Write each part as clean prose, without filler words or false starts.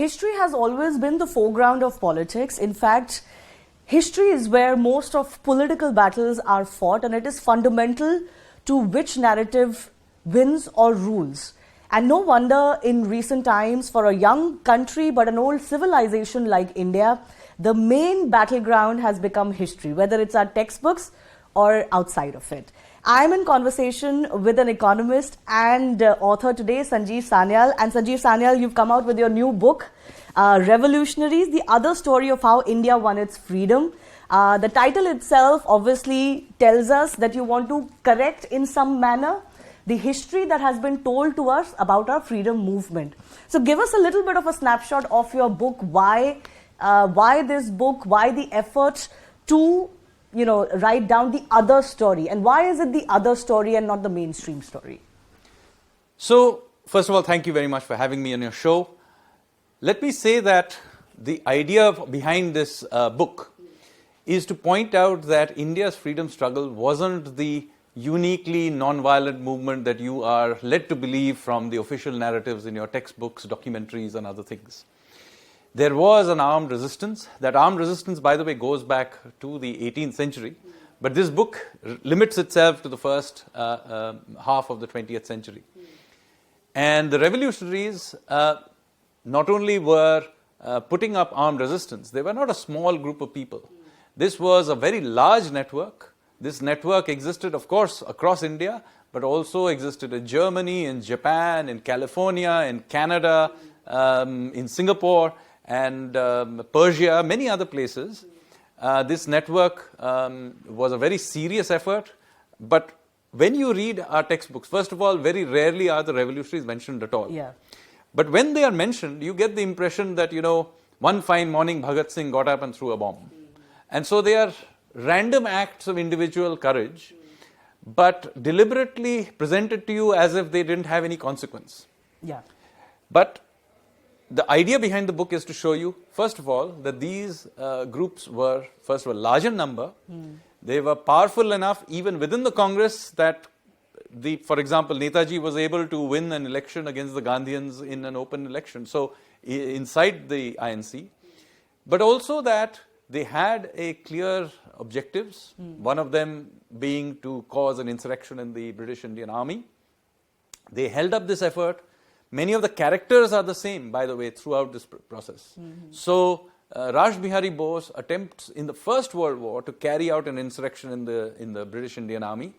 history has always been the foreground of politics. In fact, history is where most of political battles are fought, and it is fundamental to which narrative wins or rules. And no wonder in recent times, for a young country but an old civilization like India, the main battleground has become history, whether it's our textbooks or outside of it. I'm in conversation with an economist and author today, Sanjeev Sanyal. And Sanjeev Sanyal, you've come out with your new book, Revolutionaries, the other story of how India won its freedom. The title itself obviously tells us that you want to correct in some manner the history that has been told to us about our freedom movement. So give us a little bit of a snapshot of your book. Why this book? Why the effort to write down the other story? And why is it the other story and not the mainstream story? So, first of all, thank you very much for having me on your show. Let me say that the idea behind this book is to point out that India's freedom struggle wasn't the uniquely non-violent movement that you are led to believe from the official narratives in your textbooks, documentaries, and other things. There was an armed resistance. That armed resistance, by the way, goes back to the 18th century. But this book limits itself to the first half of the 20th century. And the revolutionaries not only were putting up armed resistance, they were not a small group of people. This was a very large network. This network existed, of course, across India, but also existed in Germany, in Japan, in California, in Canada, in Singapore, and Persia, many other places. This network was a very serious effort. But when you read our textbooks, first of all, very rarely are the revolutionaries mentioned at all. Yeah. But when they are mentioned, you get the impression that, one fine morning Bhagat Singh got up and threw a bomb. And so they are random acts of individual courage, but deliberately presented to you as if they didn't have any consequence. Yeah. But the idea behind the book is to show you, first of all, that these groups were, first of all, large in number. They were powerful enough, even within the Congress, that, for example, Netaji was able to win an election against the Gandhians in an open election, so inside the INC. But also that they had a clear objectives, one of them being to cause an insurrection in the British Indian Army. They held up this effort. Many of the characters are the same, by the way, throughout this process. So, Raj Bihari Bose attempts in the First World War to carry out an insurrection in the British Indian Army.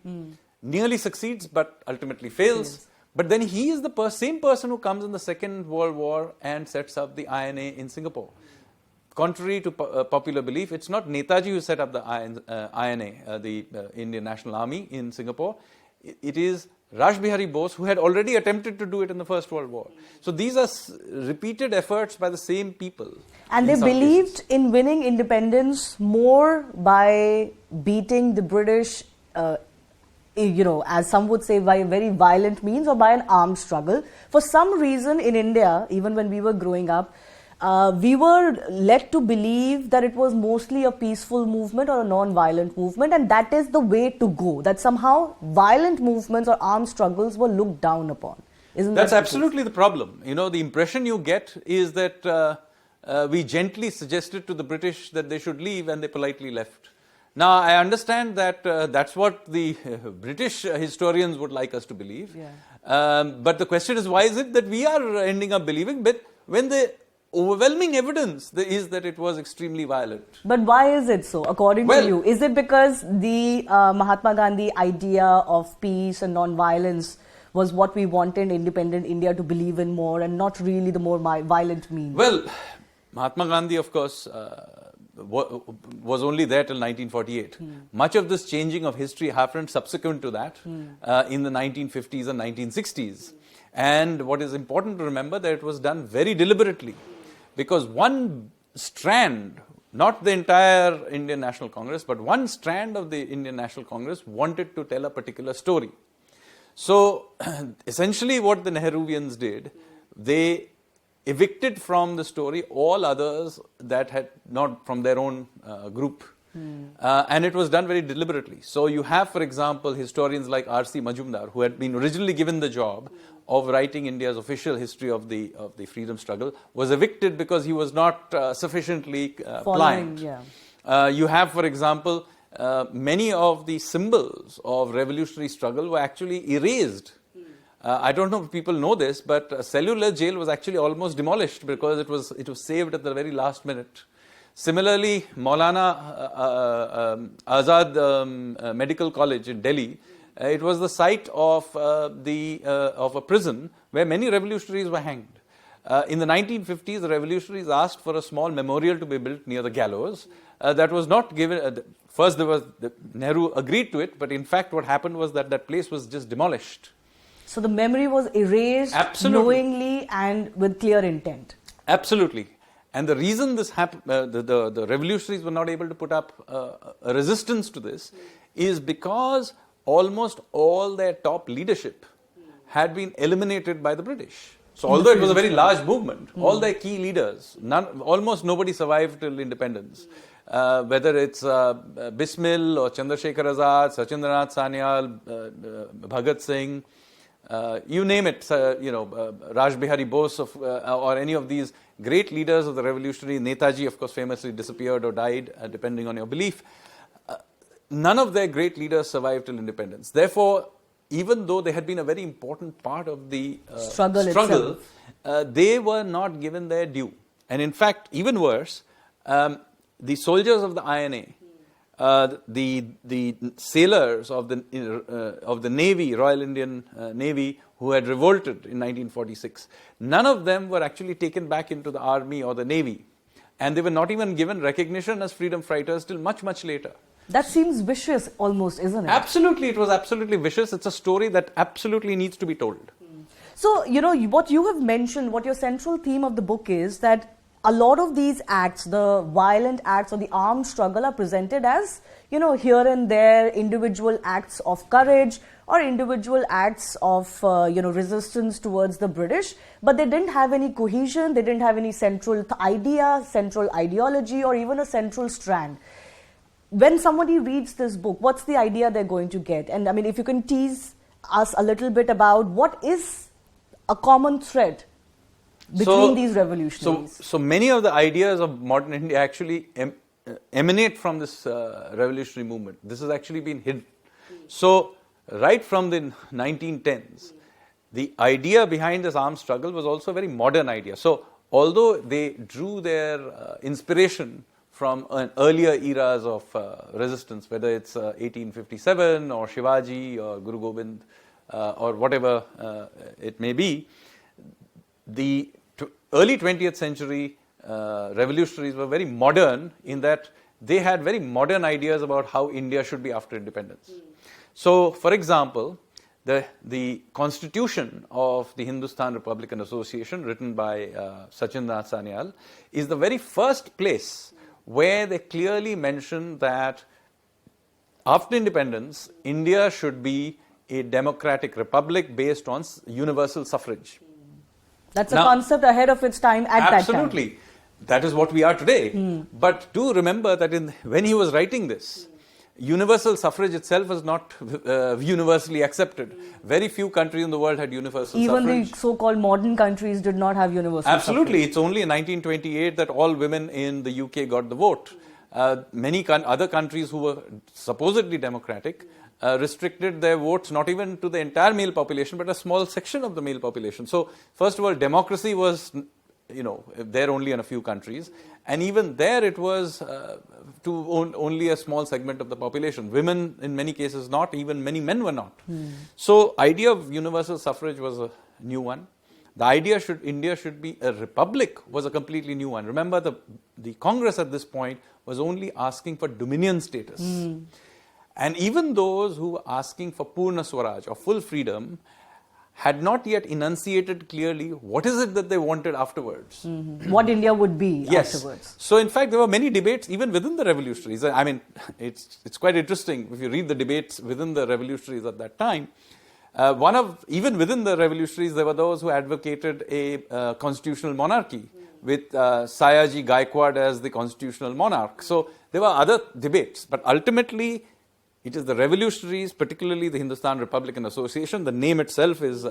Nearly succeeds, but ultimately fails. But then he is the same person who comes in the Second World War and sets up the INA in Singapore. Contrary to popular belief, it's not Netaji who set up the INA, the Indian National Army in Singapore. It is Raj Bihari Bose, who had already attempted to do it in the First World War. So these are repeated efforts by the same people. And they believed in winning independence more by beating the British, as some would say, by very violent means or by an armed struggle. For some reason in India, even when we were growing up, we were led to believe that it was mostly a peaceful movement or a non-violent movement, and that is the way to go. That somehow violent movements or armed struggles were looked down upon. Isn't that? That's absolutely the problem. The impression you get is that we gently suggested to the British that they should leave, and they politely left. Now, I understand that that's what the British historians would like us to believe. Yeah. But the question is, why is it that we are ending up believing? But when the overwhelming evidence is that it was extremely violent. But why is it so, according to you? Is it because the Mahatma Gandhi idea of peace and non-violence was what we wanted independent India to believe in more, and not really the more violent means? Well, Mahatma Gandhi, of course, was only there till 1948. Much of this changing of history happened subsequent to that in the 1950s and 1960s. And what is important to remember, that it was done very deliberately. Because one strand, not the entire Indian National Congress, but one strand of the Indian National Congress wanted to tell a particular story. So, essentially what the Nehruvians did, they evicted from the story all others that had not from their own group. And it was done very deliberately. So you have, for example, historians like R.C. Majumdar, who had been originally given the job of writing India's official history of the freedom struggle, was evicted because he was not sufficiently pliant. You have, for example, many of the symbols of revolutionary struggle were actually erased. I don't know if people know this, but Cellular Jail was actually almost demolished because it was saved at the very last minute. Similarly, Maulana Azad Medical College in Delhi, it was the site of a prison where many revolutionaries were hanged. In the 1950s, the revolutionaries asked for a small memorial to be built near the gallows. That was not given. First, Nehru agreed to it, but in fact, what happened was that place was just demolished. So the memory was erased knowingly and with clear intent. Absolutely. And the reason this happened, the revolutionaries were not able to put up a resistance to this, is because almost all their top leadership had been eliminated by the British. So although it was a very large movement, all their key leaders, almost nobody survived till independence. Whether it's Bismil or Chandrasekhar Azad, Sachindranath Sanyal, Bhagat Singh, you name it, Raj Bihari Bose or any of these great leaders of the revolutionary. Netaji, of course, famously disappeared or died, depending on your belief. None of their great leaders survived till independence. Therefore, even though they had been a very important part of the struggle, they were not given their due. And in fact, even worse, the soldiers of the INA, the sailors of the Navy, Royal Indian Navy, who had revolted in 1946, none of them were actually taken back into the army or the navy, and they were not even given recognition as freedom fighters till much, much later. That seems vicious almost, isn't it? Absolutely, it was absolutely vicious. It's a story that absolutely needs to be told. So, what you have mentioned, what your central theme of the book is, that a lot of these acts, the violent acts or the armed struggle, are presented as, here and there, individual acts of courage or individual acts of, resistance towards the British. But they didn't have any cohesion, they didn't have any central idea, central ideology, or even a central strand. When somebody reads this book, what's the idea they're going to get? And I mean, if you can tease us a little bit about what is a common thread between these revolutionaries. So many of the ideas of modern India actually emanate from this revolutionary movement. This has actually been hidden. So right from the 1910s, the idea behind this armed struggle was also a very modern idea. So although they drew their inspiration from earlier eras of resistance, whether it's 1857 or Shivaji or Guru Gobind or whatever it may be, the early 20th century revolutionaries were very modern in that they had very modern ideas about how India should be after independence. So, for example, the constitution of the Hindustan Republican Association, written by Sachindranath Sanyal, is the very first place where they clearly mention that after independence, India should be a democratic republic based on universal suffrage. That's a concept ahead of its time at that time. Absolutely. That is what we are today. But do remember that when he was writing this, universal suffrage itself was not universally accepted. Very few countries in the world had universal suffrage. Even the so-called modern countries did not have universal Absolutely. suffrage. It's only in 1928 that all women in the UK got the vote. Many other countries who were supposedly democratic restricted their votes not even to the entire male population, but a small section of the male population. So, first of all, democracy was, there only in a few countries, and even there it was to only a small segment of the population. Women, in many cases, not. Even many men were not. So, idea of universal suffrage was a new one. The idea India should be a republic was a completely new one. Remember, the Congress at this point was only asking for dominion status. And even those who were asking for Purna Swaraj or full freedom had not yet enunciated clearly what is it that they wanted afterwards. What India would be afterwards. So in fact, there were many debates even within the revolutionaries. I mean, it's quite interesting if you read the debates within the revolutionaries at that time. Even within the revolutionaries, there were those who advocated a constitutional monarchy with Sayaji Gaikwad as the constitutional monarch. So there were other debates, but ultimately It is the revolutionaries, particularly the Hindustan Republican Association. The name itself is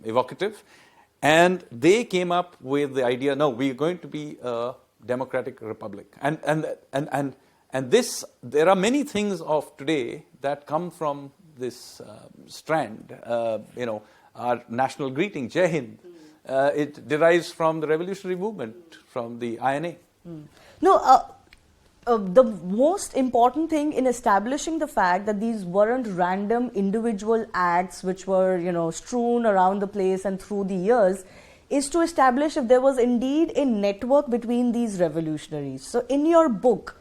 evocative. And they came up with the idea, no, we are going to be a democratic republic. And this, there are many things of today that come from this strand. Our national greeting, Jai Hind, it derives from the revolutionary movement, from the INA. The most important thing in establishing the fact that these weren't random individual acts which were, strewn around the place and through the years is to establish if there was indeed a network between these revolutionaries. So in your book,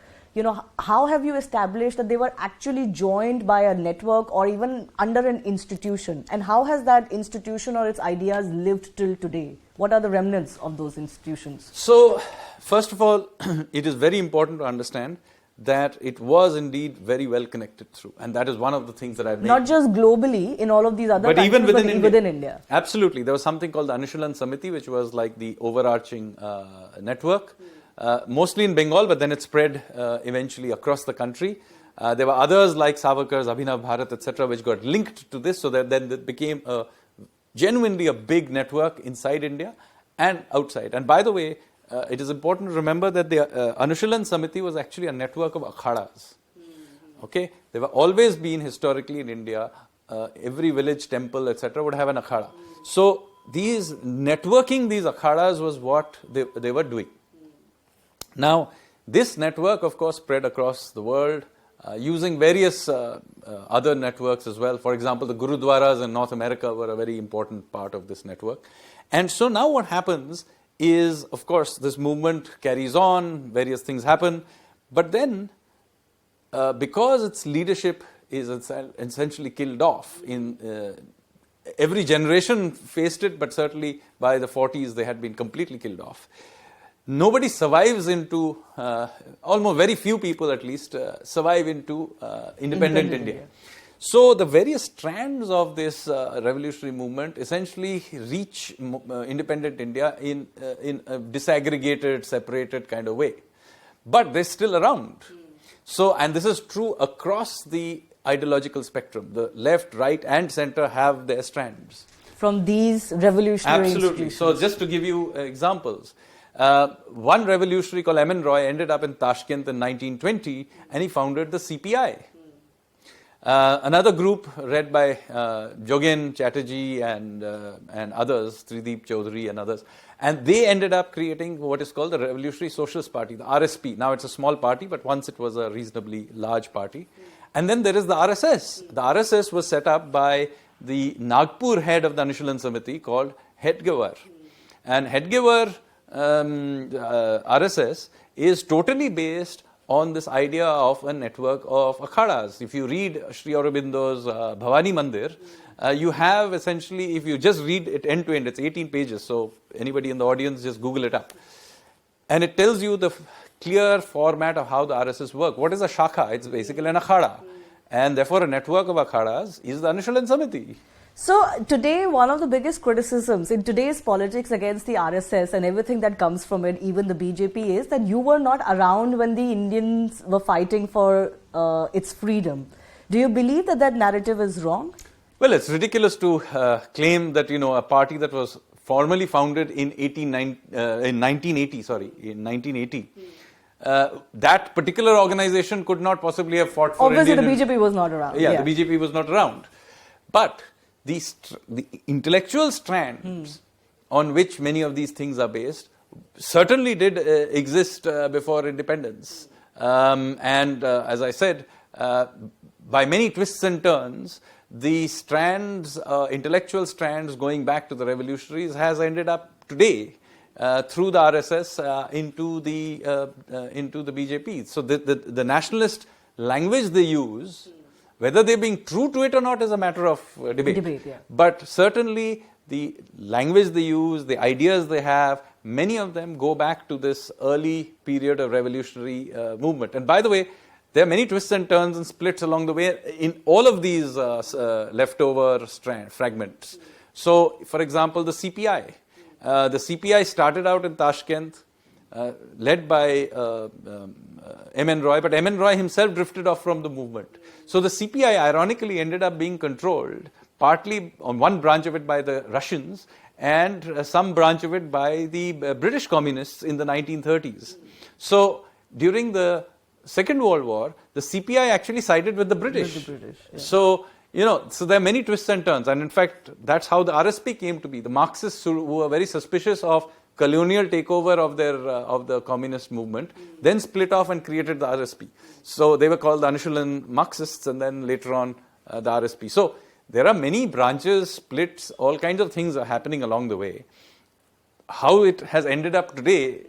how have you established that they were actually joined by a network or even under an institution? And how has that institution or its ideas lived till today? What are the remnants of those institutions? So, first of all, it is very important to understand that it was indeed very well connected through. And that is one of the things that I've made. Not just globally in all of these other countries, even within but India. within India. Absolutely. There was something called the Anushilan Samiti, which was like the overarching network. Mostly in Bengal, but then it spread eventually across the country. There were others like Savarkar's Abhinav Bharat, etc., which got linked to this, so that then it became genuinely a big network inside India and outside. And by the way, it is important to remember that the Anushilan Samiti was actually a network of akhadas. Okay, there were always been historically in India, every village, temple, etc., would have an akhada. So these networking these akhadas was what they were doing. Now, this network, of course, spread across the world using various other networks as well. For example, the Gurudwaras in North America were a very important part of this network. And so now what happens is, of course, this movement carries on, various things happen, but then because its leadership is essentially killed off in every generation faced it, but certainly by the 40s they had been completely killed off. Nobody survives into, almost very few people at least, survive into independent India. So the various strands of this revolutionary movement essentially reach independent India in a disaggregated, separated kind of way. But they're still around. So, and this is true across the ideological spectrum. The left, right and center have their strands. From these revolutionary Absolutely. institutions. So just to give you examples. One revolutionary called M.N. Roy ended up in Tashkent in 1920 and he founded the CPI. Another group led by Jogen Chatterjee and others, Trideep Chaudhary and others, and they ended up creating what is called the Revolutionary Socialist Party, the RSP. Now it's a small party, but once it was a reasonably large party. And then there is the RSS. The RSS was set up by the Nagpur head of the Anushilan Samiti called Hedgewar. And Hedgewar RSS is totally based on this idea of a network of akhadas. If you read Sri Aurobindo's Bhavani Mandir, you have essentially, if you just read it end to end, it's 18 pages, so anybody in the audience just Google it up. And it tells you the clear format of how the RSS work. What is a shakha? It's basically an akhada. And therefore a network of akhadas is the Anushilan Samiti. So today, one of the biggest criticisms in today's politics against the RSS and everything that comes from it, even the BJP, is that you were not around when the Indians were fighting for its freedom. Do you believe that that narrative is wrong? Well, it's ridiculous to claim that, a party that was formally founded in 1980, that particular organization could not possibly have fought for Obviously, Indian... the BJP was not around. Yeah, the BJP was not around. But the intellectual strands on which many of these things are based certainly did exist before independence. As I said, by many twists and turns, the strands, intellectual strands going back to the revolutionaries has ended up today through the RSS into the BJP. So the nationalist language they use, whether they're being true to it or not is a matter of debate. Yeah. But certainly the language they use, the ideas they have, many of them go back to this early period of revolutionary movement. And by the way, there are many twists and turns and splits along the way in all of these leftover fragments. So, for example, the CPI. The CPI started out in Tashkent led by M.N. Roy, but M.N. Roy himself drifted off from the movement. So the CPI ironically ended up being controlled partly on one branch of it by the Russians and some branch of it by the British communists in the 1930s. So during the Second World War, the CPI actually sided with the British. So, so there are many twists and turns. And in fact, that's how the RSP came to be. The Marxists who were very suspicious of colonial takeover of the communist movement, then split off and created the RSP. So they were called the Anushulan Marxists and then later on the RSP. So there are many branches, splits, all kinds of things are happening along the way. How it has ended up today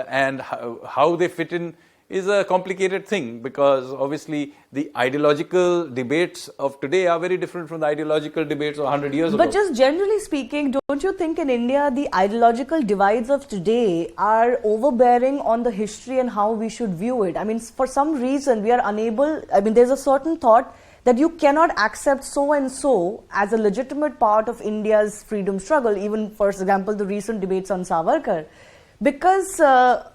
and how they fit in is a complicated thing, because obviously the ideological debates of today are very different from the ideological debates of 100 years ago. But just generally speaking, don't you think in India the ideological divides of today are overbearing on the history and how we should view it? I mean, for some reason we are unable, there's a certain thought that you cannot accept so and so as a legitimate part of India's freedom struggle, even for example the recent debates on Savarkar, because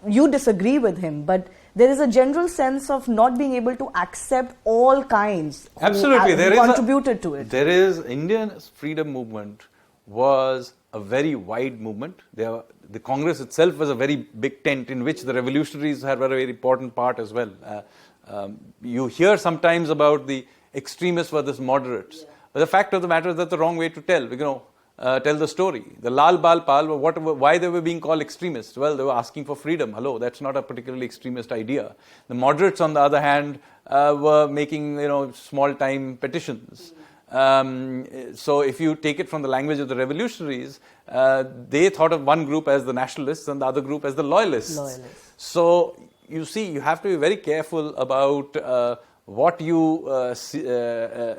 you disagree with him, but there is a general sense of not being able to accept all kinds Absolutely. who contributed to it. There is, Indian freedom movement was a very wide movement. The Congress itself was a very big tent in which the revolutionaries had a very important part as well. You hear sometimes about the extremists versus moderates. But the fact of the matter is that's the wrong way to tell the story. The Lal Bal Pal, why they were being called extremists? Well, they were asking for freedom. Hello, that's not a particularly extremist idea. The moderates, on the other hand, were making small-time petitions. So if you take it from the language of the revolutionaries, they thought of one group as the nationalists and the other group as the loyalists. So you see, you have to be very careful about what you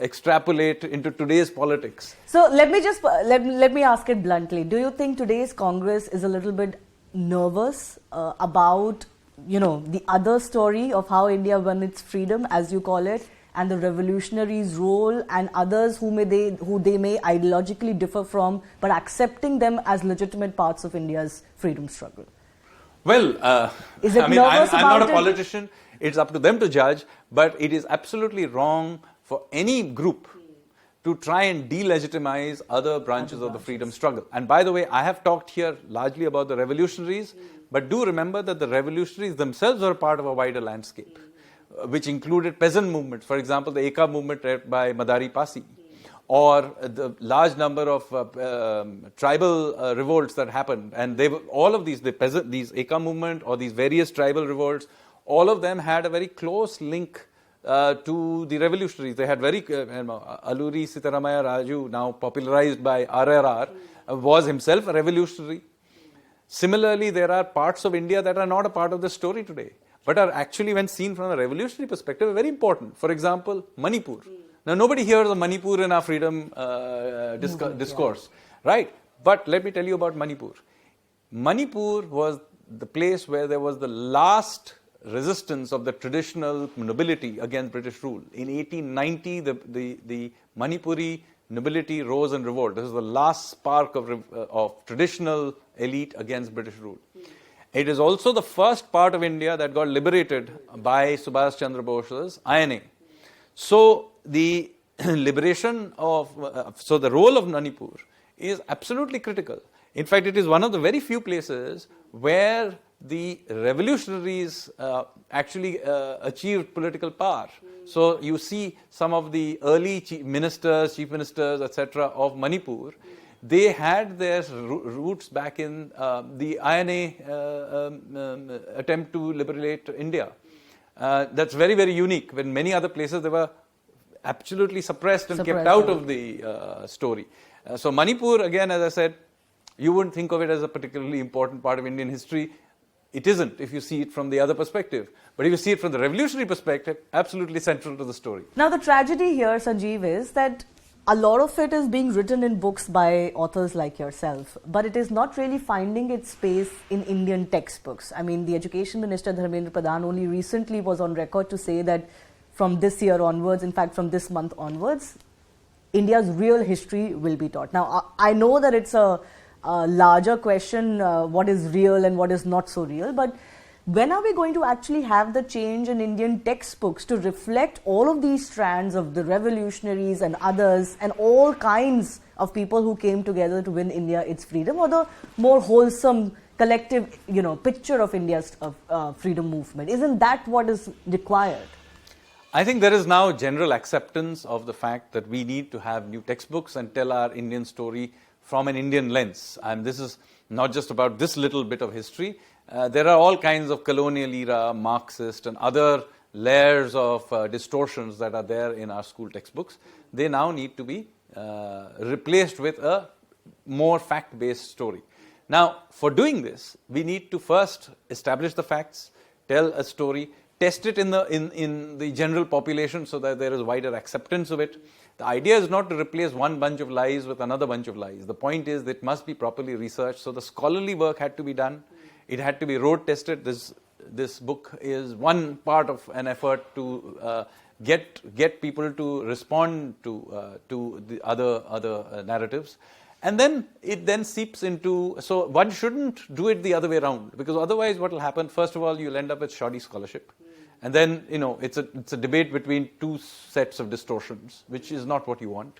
extrapolate into today's politics. So let me ask it bluntly. Do you think today's Congress is a little bit nervous about the other story of how India won its freedom, as you call it, and the revolutionaries' role and others who they may ideologically differ from, but accepting them as legitimate parts of India's freedom struggle? Well, I'm not a politician. It's up to them to judge, but it is absolutely wrong for any group to try and delegitimize other branches of the freedom struggle. And by the way, I have talked here largely about the revolutionaries, but do remember that the revolutionaries themselves are part of a wider landscape, which included peasant movements. For example, the Eka movement led by Madari Pasi, or the large number of tribal revolts that happened. And they were, all of these Eka movement or these various tribal revolts, all of them had a very close link to the revolutionaries. They had very, Alluri Sitaramaya Raju, now popularized by RRR, was himself a revolutionary. Similarly, there are parts of India that are not a part of the story today, but are actually, when seen from a revolutionary perspective, very important. For example, Manipur. Now, nobody hears of Manipur in our freedom discourse, right? But let me tell you about Manipur. Manipur was the place where there was the last resistance of the traditional nobility against British rule. In 1890, the Manipuri nobility rose in revolt. This is the last spark of traditional elite against British rule. It is also the first part of India that got liberated by Subhash Chandra Bose's INA. So the liberation so the role of Manipur is absolutely critical. In fact, it is one of the very few places where the revolutionaries actually achieved political power. So you see some of the early chief ministers, etc. of Manipur, they had their roots back in the INA attempt to liberate India. That's very, very unique. When many other places they were absolutely suppressed and kept out of the story. So Manipur, again, as I said, you wouldn't think of it as a particularly important part of Indian history. It isn't if you see it from the other perspective. But if you see it from the revolutionary perspective, absolutely central to the story. Now the tragedy here, Sanjeev, is that a lot of it is being written in books by authors like yourself, but it is not really finding its space in Indian textbooks. I mean, the Education Minister, Dharmendra Pradhan, only recently was on record to say that from this year onwards, in fact from this month onwards, India's real history will be taught. Now, I know that it's a larger question, what is real and what is not so real. But when are we going to actually have the change in Indian textbooks to reflect all of these strands of the revolutionaries and others and all kinds of people who came together to win India its freedom, or the more wholesome collective, picture of India's freedom movement? Isn't that what is required? I think there is now general acceptance of the fact that we need to have new textbooks and tell our Indian story from an Indian lens. And this is not just about this little bit of history. There are all kinds of colonial era, Marxist and other layers of distortions that are there in our school textbooks. They now need to be replaced with a more fact-based story. Now, for doing this, we need to first establish the facts, tell a story, test it in the general population so that there is wider acceptance of it. The idea is not to replace one bunch of lies with another bunch of lies. The point is that it must be properly researched. So the scholarly work had to be done. It had to be road tested. This book is one part of an effort to get people to respond to the other narratives. And then it then seeps into, so one shouldn't do it the other way around, because otherwise what will happen, first of all, you'll end up with shoddy scholarship. And then, it's a debate between two sets of distortions, which is not what you want.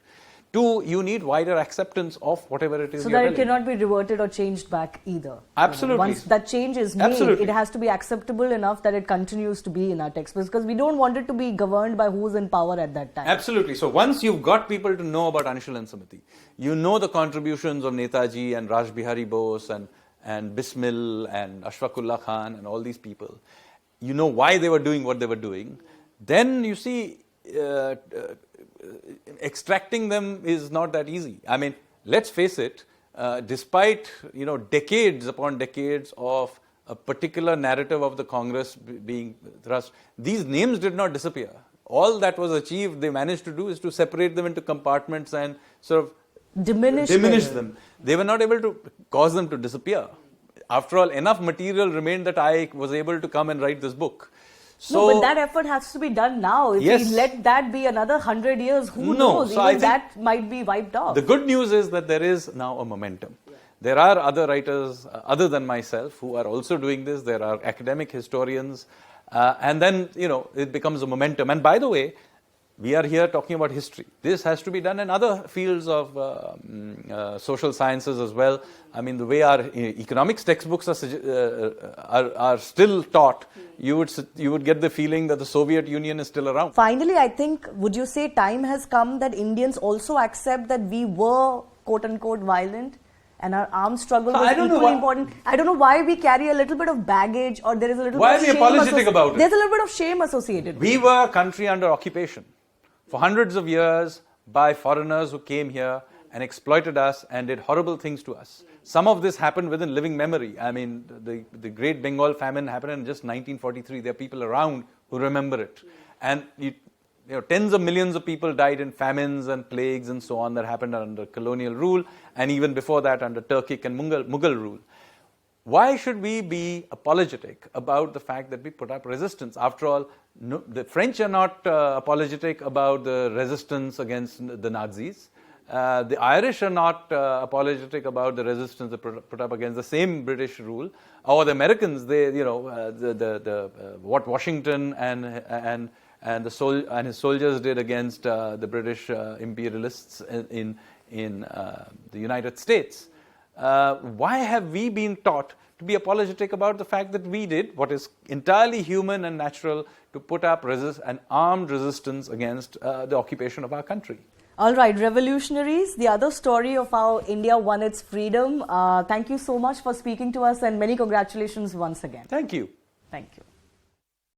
Two, you need wider acceptance of whatever it is so you're that telling. It cannot be reverted or changed back either. Absolutely. Once that change is made, Absolutely. It has to be acceptable enough that it continues to be in our textbooks, because we don't want it to be governed by who's in power at that time. Absolutely. So once you've got people to know about Anshul and Samiti, you know the contributions of Netaji and Raj Bihari Bose and Bismil and Ashfaqullah Khan and all these people, you know why they were doing what they were doing, then you see extracting them is not that easy. I mean, let's face it, despite decades upon decades of a particular narrative of the Congress being thrust, these names did not disappear. All that was achieved, they managed to do, is to separate them into compartments and sort of diminish them. They were not able to cause them to disappear. After all, enough material remained that I was able to come and write this book. So, no, but that effort has to be done now. If we let that be another 100 years, who knows? So even that might be wiped off. The good news is that there is now a momentum. Yeah. There are other writers other than myself who are also doing this. There are academic historians. And then, it becomes a momentum. And by the way, we are here talking about history. This has to be done in other fields of social sciences as well. I mean, the way our economics textbooks are still taught, you would get the feeling that the Soviet Union is still around. Finally, I think, would you say time has come that Indians also accept that we were quote-unquote violent? And our armed struggle was equally important. I don't know why we carry a little bit of baggage, or there is a little bit of shame. Why are we apologetic about it? There's a little bit of shame associated with it. We were a country under occupation for hundreds of years by foreigners who came here and exploited us and did horrible things to us. Some of this happened within living memory. I mean, the Great Bengal Famine happened in just 1943. There are people around who remember it. And tens of millions of people died in famines and plagues and so on that happened under colonial rule, and even before that under Turkic and Mughal rule. Why should we be apologetic about the fact that we put up resistance? After all, the French are not apologetic about the resistance against the Nazis. The Irish are not apologetic about the resistance they put up against the same British rule. Or the Americans, what Washington and his soldiers did against the British imperialists in the United States. Why have we been taught to be apologetic about the fact that we did what is entirely human and natural, to put up an armed resistance against the occupation of our country? All right, Revolutionaries, the other story of how India won its freedom. Thank you so much for speaking to us, and many congratulations once again. Thank you. Thank you.